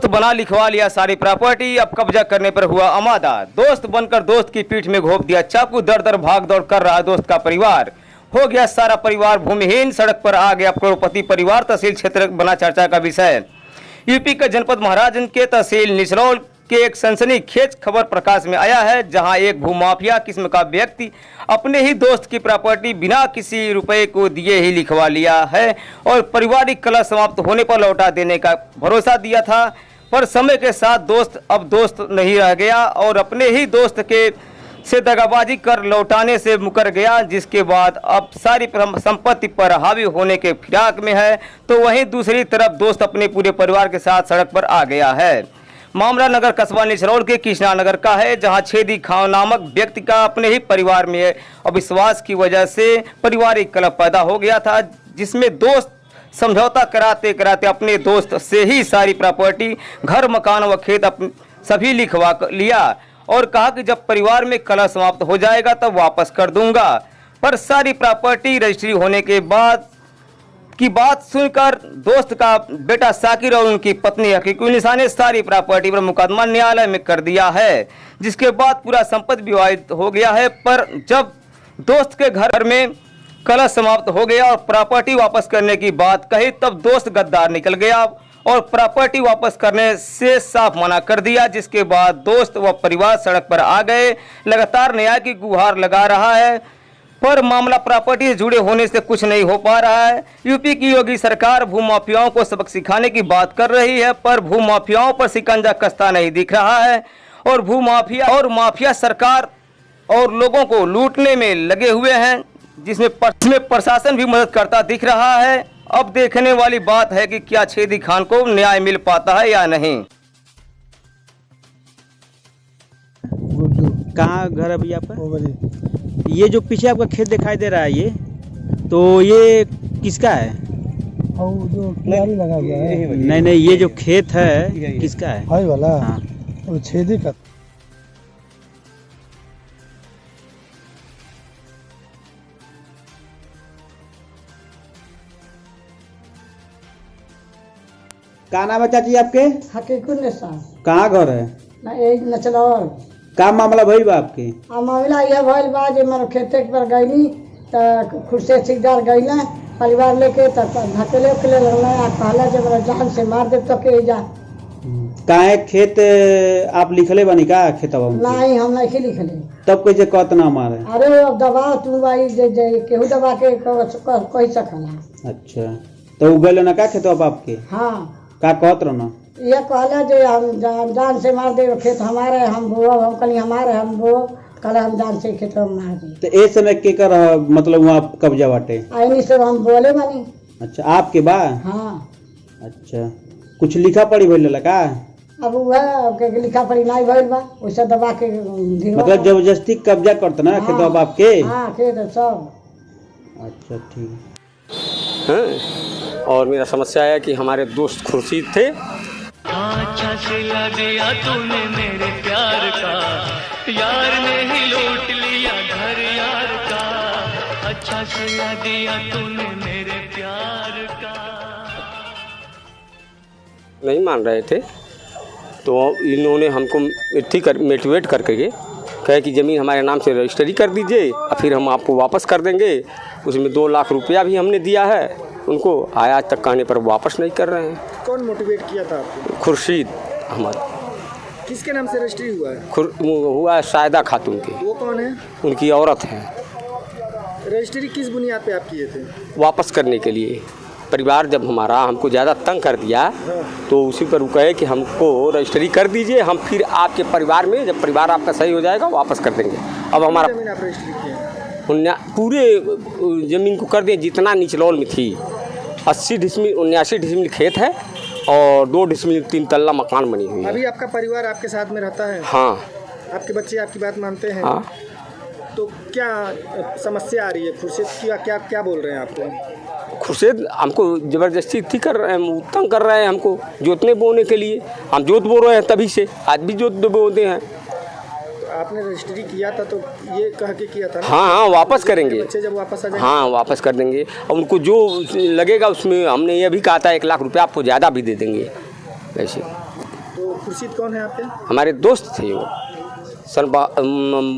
दोस्त बना लिखवा लिया सारी प्रॉपर्टी, अब कब्जा करने पर हुआ आमादा। दोस्त बनकर दोस्त की पीठ में घोंप दिया चाकू, दर दर भाग दौड़ कर रहा दोस्त का परिवार। हो गया सारा परिवार भूमिहीन, सड़क पर आ गया करोड़पति परिवार। तहसील क्षेत्र बना चर्चा का विषय। यूपी के जनपद महाराजगंज के तहसील निचरौल के एक सनसनीखेज खबर प्रकाश में आया है, जहां एक भूमाफिया किस्म का व्यक्ति अपने ही दोस्त की प्रॉपर्टी बिना किसी रुपए को दिए ही लिखवा लिया है और पारिवारिक कलह समाप्त होने पर लौटा देने का भरोसा दिया था। पर समय के साथ दोस्त अब दोस्त नहीं रह गया और अपने ही दोस्त के से दगाबाजी कर लौटाने से मुकर गया, जिसके बाद अब सारी संपत्ति पर हावी होने के फिराक में है। तो वहीं दूसरी तरफ दोस्त अपने पूरे परिवार के साथ सड़क पर आ गया है। मामला नगर कस्बा निचरौल के कृष्णा नगर का है, जहां छेदी खां नामक व्यक्ति का अपने ही परिवार में अविश्वास की वजह से पारिवारिक कलह पैदा हो गया था, जिसमें दोस्त समझौता कराते कराते अपने दोस्त से ही सारी प्रॉपर्टी, घर, मकान व खेत सभी लिखवा लिया और कहा कि जब परिवार में कलह समाप्त हो जाएगा तब वापस कर दूंगा। पर सारी प्रॉपर्टी रजिस्ट्री होने के बाद की बात सुनकर दोस्त का बेटा साकिर और उनकी पत्नी हकीकुन्निसा ने सारी प्रॉपर्टी पर मुकदमा न्यायालय में कर दिया है, जिसके बाद पूरा संपत्ति विवादित हो गया है। पर जब दोस्त के घर में कलह समाप्त हो गया और प्रॉपर्टी वापस करने की बात कही, तब दोस्त गद्दार निकल गया और प्रॉपर्टी वापस करने से साफ मना कर दिया, जिसके बाद दोस्त व परिवार सड़क पर आ गए। लगातार न्याय की गुहार लगा रहा है, पर मामला प्रॉपर्टी से जुड़े होने से कुछ नहीं हो पा रहा है। यूपी की योगी सरकार भूमाफियाओं को सबक सिखाने की बात कर रही है, पर भूमाफियाओं पर शिकंजा कसता नहीं दिख रहा है और माफिया सरकार और लोगों को लूटने में लगे हुए हैं, जिसमें प्रशासन भी मदद करता दिख रहा है। अब देखने वाली बात है कि क्या छेदी खान को न्याय मिल पाता है या नहीं। कहाँ घर है भैया आपका? ये जो पीछे आपका खेत दिखाई दे रहा है, ये किसका है? जो किनारी लगा हुआ है। नहीं, ये जो खेत है किसका है? हाई वाला। हाँ। वो छेदी का। क्या नाम है चाची आपके? हकीकुन्निसा। कहाँ घर है? ना एक नचलौल। का मामला भइल बा आपके? मामला यह भइल बा जे मन खेते पर गईनी त खुर्से ठेकेदार गईला परिवार लेके त धकेले उकेले लगला आ कहला जे मेरा जान से मार दे तो के जा। काहे खेत आप लिखले बनी का खेतवा में? नहीं, हम नहीं लिखले। तब कैसे कहत ना मारे? अरे अब दबा तू भाई जे केहू दबा के कह सकला। अच्छा, तो उगल ना का खेतवा आपके? हाँ। का कहत रहना? यह कहला जे हम जान से मार दे, खेत हमारे हम बोअब, हम कहीं हमारे हम बोअब, कल हम जान से खेत में मार दे। तो इस समय के कर मतलब वहाँ कब्जा बाटे? आईनी से हम बोले बनी। अच्छा, आपके बा? हाँ। अच्छा, कुछ लिखा पढ़ी भइल का? अब वह लिखा पढ़ी नहीं भइल बा, वैसे दबा के मतलब जबरदस्ती कब्जा करते ना खेतवा बाप के? हाँ, खेत सब। अच्छा, ठीक है। और मेरा समस्या है कि हमारे दोस्त खुर्शीद थे। अच्छा सिला दिया तूने मेरे प्यार का, यार ने ही लूट लिया घर यार का। अच्छा सिला दिया तूने मेरे प्यार का। नहीं मान रहे थे, तो इन्होंने हमको मोटिवेट करके कहे कि ज़मीन हमारे नाम से रजिस्ट्री कर दीजिए और फिर हम आपको वापस कर देंगे। उसमें 2 लाख रुपया भी हमने दिया है उनको, आज तक कहने पर वापस नहीं कर रहे हैं। कौन मोटिवेट किया था आपको? खुर्शीद अहमद। किसके नाम से रजिस्ट्री हुआ है? हुआ है सायदा खातून की। वो कौन है? उनकी औरत है। रजिस्ट्री किस बुनियाद पे आप किए थे? वापस करने के लिए। परिवार जब हमारा हमको ज़्यादा तंग कर दिया, तो उसी पर वो कहे कि हमको रजिस्ट्री कर दीजिए, हम फिर आपके परिवार में, जब परिवार आपका सही हो जाएगा वापस कर देंगे। अब हमारा ज़मीन आप रजिस्ट्री किए? पूरे ज़मीन को कर दिए जितना निचलौल में थी। 80 डिसमिल 79 डिसमिल खेत है और 2 डिसमिल 3 तल्ला मकान बनी हुई है। अभी आपका परिवार आपके साथ में रहता है? हाँ। आपके बच्चे आपकी बात मानते हैं? हाँ। तो क्या समस्या आ रही है? खुर्शीद क्या बोल रहे हैं आपको? खुर्शीद हमको ज़बरदस्ती थी कर रहे हैं, तंग कर रहे हैं हमको जोतने बोने के लिए। हम जोत बो रहे हैं तभी से, आज भी जोत बोते हैं। आपने रजिस्ट्री किया था तो ये कह के किया था ना? हाँ, वापस करेंगे। बच्चे जब वापस आ जाएंगे? हाँ, वापस कर देंगे और उनको जो लगेगा उसमें हमने ये भी कहा था 1 लाख रुपया आपको ज़्यादा भी दे देंगे वैसे। खुर्शीद कौन है आपके? हमारे दोस्त थे वो, सन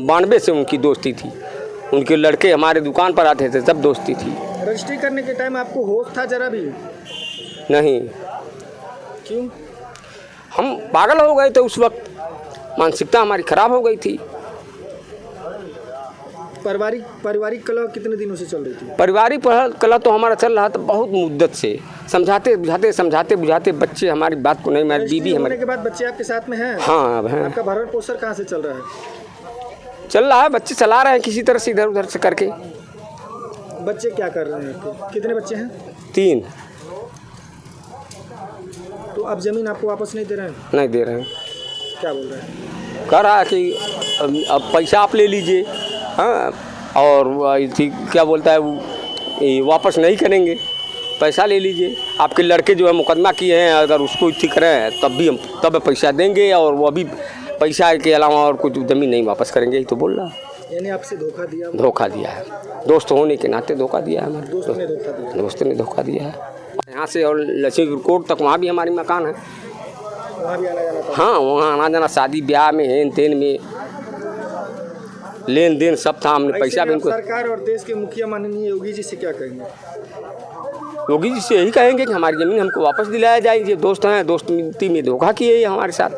92 से उनकी दोस्ती थी। उनके लड़के हमारे दुकान पर आते थे, तब दोस्ती थी। रजिस्ट्री करने के टाइम आपको होश था जरा भी? नहीं, क्यों? हम पागल हो गए थे उस वक्त, मानसिकता हमारी खराब हो गई थी। पारिवारिक कलह कितने दिनों से चल रही थी? पारिवारिक कलह तो हमारा चल रहा था बहुत मुद्दत से। समझाते बुझाते बच्चे हमारी बात को नहीं, हमारी बीवी होने हमारे। के बाद बच्चे आपके साथ में हैं? हाँ, अब हैं। आपका भरण पोषण कहाँ से चल रहा है? चल रहा है, बच्चे चला रहे हैं किसी तरह से इधर उधर से करके। बच्चे क्या कर रहे हैं आपके? कितने बच्चे हैं? 3। तो अब ज़मीन आपको वापस नहीं दे रहे हैं? नहीं दे रहे हैं। क्या बोल रहे हैं? कह रहा है कि अब पैसा आप ले लीजिए, हाँ, और क्या बोलता है वो, ये वापस नहीं करेंगे, पैसा ले लीजिए। आपके लड़के जो है मुकदमा किए हैं, अगर उसको ठीक करें तब पैसा देंगे, और वो अभी पैसा के अलावा और कुछ ज़मीन नहीं वापस करेंगे, ये तो बोल रहा है। यानी आपसे धोखा दिया? धोखा दिया है, दोस्त होने के नाते धोखा दिया है। हमारे दोस्त ने धोखा दिया? दोस्त ने धोखा दिया है। यहाँ से और लक्ष्मीपुर कोर्ट तक, वहाँ भी हमारी मकान है, वहाँ भी आना जाना था? हाँ, वहाँ आना जाना, शादी ब्याह में, हेन तेन में लेन देन सब था। हमने पैसा भी उनको। सरकार और देश के मुखिया माननीय योगी जी से क्या कहेंगे? योगी जी से यही कहेंगे कि हमारी ज़मीन हमको वापस दिलाया जाए। ये दोस्त हैं, दोस्ती में धोखा किए ये हमारे साथ।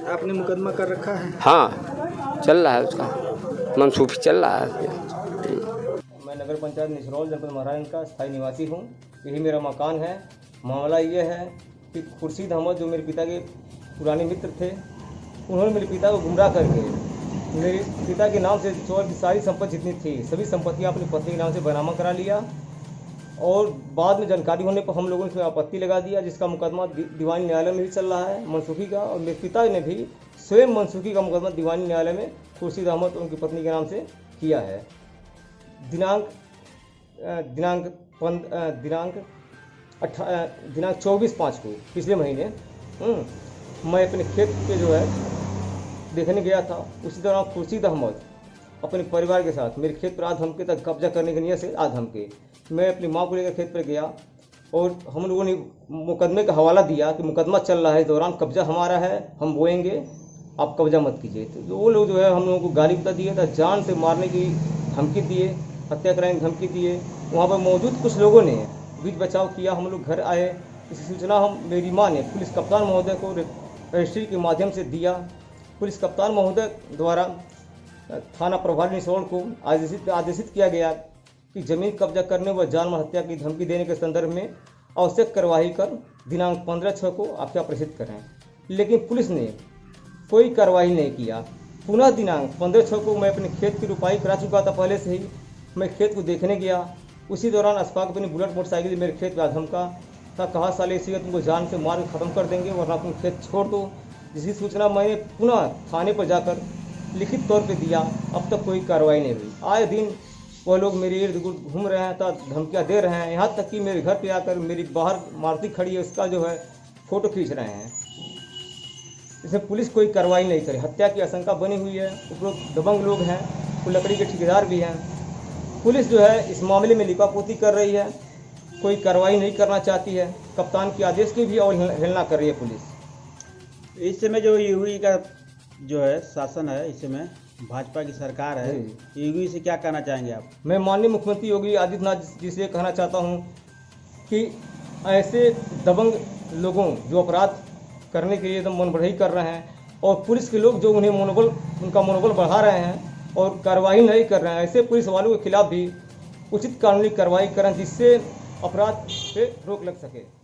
आपने मुकदमा कर रखा है? हाँ, चल रहा है, उसका मनसूखी चल रहा है। मैं नगर पंचायत निसरौल जनपद महाराजगंज का स्थायी निवासी हूँ। यही मेरा मकान है। मामला ये है कि खुर्शीद अहमद जो मेरे पिता के पुराने मित्र थे, उन्होंने मेरे पिता को गुमराह करके मेरे पिता के नाम से सारी संपत्ति जितनी थी सभी संपत्तियाँ अपनी पत्नी के नाम से बनामा करा लिया, और बाद में जानकारी होने पर हम लोगों ने इसमें आपत्ति लगा दिया, जिसका मुकदमा दीवानी न्यायालय में भी चल रहा है मनसूखी का। और मेरे पिता ने भी स्वयं मनसूखी का मुकदमा दीवानी न्यायालय में खुर्शीद अहमद और उनकी पत्नी के नाम से किया है। दिनांक 24/5 को पिछले महीने मैं अपने खेत पे जो है देखने गया था। उसी दौरान खुर्शीद अहमद अपने परिवार के साथ मेरे खेत पर आधमके तक कब्जा करने की नीयत से आधमके। मैं अपनी माँ को लेकर खेत पर गया और हम लोगों ने मुकदमे का हवाला दिया कि मुकदमा चल रहा है, इस दौरान कब्जा हमारा है, हम बोएंगे, आप कब्जा मत कीजिए। तो वो लोग जो है हम लोगों को गाली बता दिए था, जान से मारने की धमकी दिए, हत्या कराने की धमकी दिए। वहाँ पर मौजूद कुछ लोगों ने बीच बचाव किया। हम लोग घर आए, इसी सूचना मेरी माँ ने पुलिस कप्तान महोदय को रजिस्ट्री के माध्यम से दिया। पुलिस कप्तान महोदय द्वारा थाना प्रभारी निसरौल को आदेशित किया गया कि जमीन कब्जा करने व जानवर हत्या की धमकी देने के संदर्भ में आवश्यक कार्रवाई कर दिनांक 15/6 को आख्या प्रेषित करें। लेकिन पुलिस ने कोई कार्रवाई नहीं किया। पुनः दिनांक 15/6 को मैं अपने खेत की रुपाई करा चुका था पहले से ही। मैं खेत को देखने गया, उसी दौरान अशफाक अपनी बुलेट मोटरसाइकिल मेरे खेत पर धमका था, कहा साले इसी तुमको जान से मार के ख़त्म कर देंगे वरना तुम खेत छोड़ दो। जिसकी सूचना मैंने पुनः थाने पर जाकर लिखित तौर पे दिया। अब तक कोई कार्रवाई नहीं हुई। आए दिन वो लोग मेरे इर्द गिर्द घूम रहे हैं, धमकियाँ दे रहे हैं, यहाँ तक कि मेरे घर पे आकर मेरी बाहर मारुति खड़ी है उसका जो है फ़ोटो खींच रहे हैं। इसमें पुलिस कोई कार्रवाई नहीं करे। हत्या की आशंका बनी हुई है, उपरोक्त दबंग लोग हैं, वो लकड़ी के ठेकेदार भी हैं। पुलिस जो है इस मामले में लिपापोती कर रही है, कोई कार्रवाई नहीं करना चाहती है। कप्तान के आदेश की भी अवहेलना कर रही है पुलिस। इस समय जो योगी का जो है शासन है, इस समय भाजपा की सरकार है, योगी से क्या कहना चाहेंगे आप? मैं माननीय मुख्यमंत्री योगी आदित्यनाथ जी से कहना चाहता हूं कि ऐसे दबंग लोगों जो अपराध करने के लिए एकदम मन बढ़ाई कर रहे हैं, और पुलिस के लोग जो उनका मनोबल बढ़ा रहे हैं और कार्रवाई नहीं कर रहे हैं, ऐसे पुलिस वालों के खिलाफ भी उचित कानूनी कार्रवाई करें जिससे अपराध पे रोक लग सके।